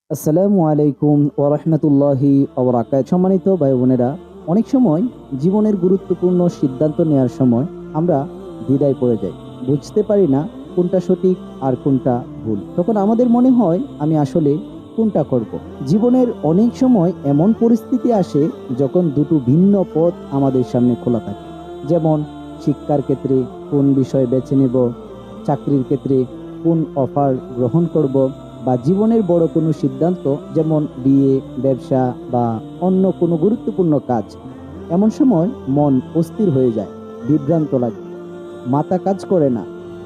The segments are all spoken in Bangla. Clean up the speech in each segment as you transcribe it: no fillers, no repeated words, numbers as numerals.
আসসালামু আলাইকুম ওরহমতুল্লাহি ওবরাকাত। সম্মানিত ভাই বোনেরা, অনেক সময় জীবনের গুরুত্বপূর্ণ সিদ্ধান্ত নেওয়ার সময় আমরা দ্বিধায় পড়ে যাই, বুঝতে পারি না কোনটা সঠিক আর কোনটা ভুল। তখন আমাদের মনে হয় আমি আসলে কোনটা করব। জীবনের অনেক সময় এমন পরিস্থিতি আসে যখন দুটো ভিন্ন পথ আমাদের সামনে খোলা থাকে। যেমন শিক্ষার ক্ষেত্রে কোন বিষয় বেছে নেব, চাকরির ক্ষেত্রে কোন অফার গ্রহণ করব, বা জীবনের বড় কোনো সিদ্ধান্ত যেমন বিয়ে, ব্যবসা বা অন্য কোনো গুরুত্বপূর্ণ কাজ। এমন সময় মন অস্থির হয়ে যায়, বিভ্রান্ত লাগে, মাথা কাজ করে না।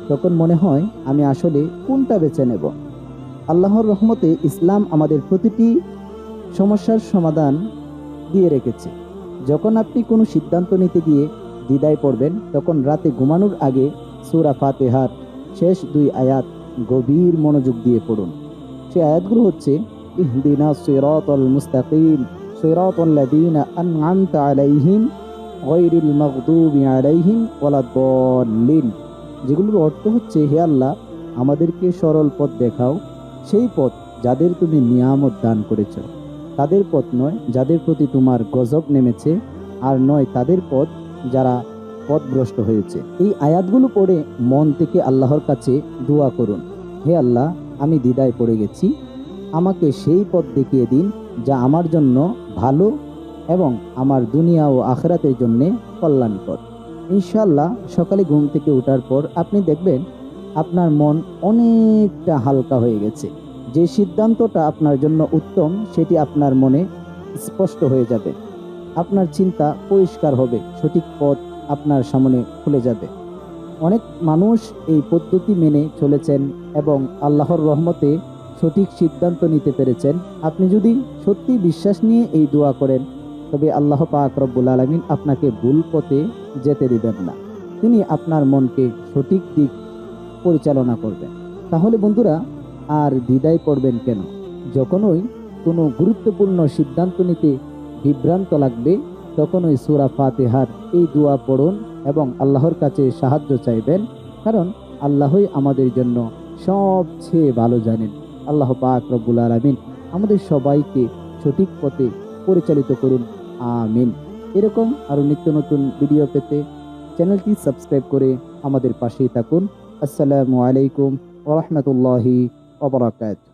তখন মনে হয় আমি আসলে কোনটা বেছে নেব। আল্লাহর রহমতে ইসলাম আমাদের প্রতিটি সমস্যার সমাধান দিয়ে রেখেছে। যখন আপনি কোনো সিদ্ধান্ত নিতে গিয়ে দ্বিধায় পড়বেন, তখন রাতে ঘুমানোর আগে সূরা ফাতিহার শেষ 2 আয়াত গভীর মনোযোগ দিয়ে পড়ুন। সে আয়াতগুলো হচ্ছে, ইহদিনা সিরাতাল মুস্তাকিম সিরাতাল লাযীনা আন'আমতা আলাইহিম গায়রিল মাগদুবি আলাইহিম ওয়ালাদ-দাল্লিন। যেগুলোর অর্থ হচ্ছে, হে আল্লাহ, আমাদেরকে সরল পথ দেখাও, সেই পথ যাদের তুমি নিয়ামত দান করেছ। তাদের পথ নয় যাদের প্রতি তোমার গজব নেমেছে, আর নয় তাদের পথ যারা পথভ্রষ্ট হয়েছে। এই আয়াতগুলো পড়ে মন থেকে আল্লাহর কাছে দোয়া করুন, হে আল্লাহ, আমি দ্বিধায় পড়ে গেছি, আমাকে সেই পথ দেখিয়ে দিন যা আমার জন্য ভালো এবং আমার দুনিয়া ও আখিরাতের জন্য কল্যাণকর। ইনশাআল্লাহ সকালে ঘুম থেকে ওঠার পর আপনি দেখবেন আপনার মন অনেকটা হালকা হয়ে গেছে। যে সিদ্ধান্তটা আপনার জন্য উত্তম সেটি আপনার মনে স্পষ্ট হয়ে যাবে, আপনার চিন্তা পরিষ্কার হবে, সঠিক পথ আপনার সামনে খুলে যাবে। অনেক মানুষ এই পদ্ধতি মেনে চলেছেন এবং আল্লাহর রহমতে সঠিক সিদ্ধান্ত নিতে পেরেছেন। আপনি যদি সত্যি বিশ্বাস নিয়ে এই দোয়া করেন, তবে আল্লাহ পাক রব্বুল আলামিন আপনাকে ভুল পথে যেতে দিবেন না। তিনি আপনার মনকে সঠিক দিক পরিচালনা করবেন। তাহলে বন্ধুরা, আর দ্বিধায় পড়বেন কেন? যখনই কোনো গুরুত্বপূর্ণ সিদ্ধান্ত নিতে বিভ্রান্ত লাগবে, তখনই সূরা ফাতিহার এই দোয়া পড়ুন এবং আল্লাহর কাছে সাহায্য চাইবেন, কারণ আল্লাহই আমাদের জন্য সবচেয়ে ভালো জানেন। আল্লাহ পাক রব্বুল আলামিন আমাদের সবাইকে সঠিক পথে পরিচালিত করুন, আমিন। এরকম আরো নিত্য নতুন ভিডিও পেতে চ্যানেলটি সাবস্ক্রাইব করে আমাদের পাশেই থাকুন। আসসালামু আলাইকুম ওয়া রাহমাতুল্লাহি ওয়া বারাকাতুহু।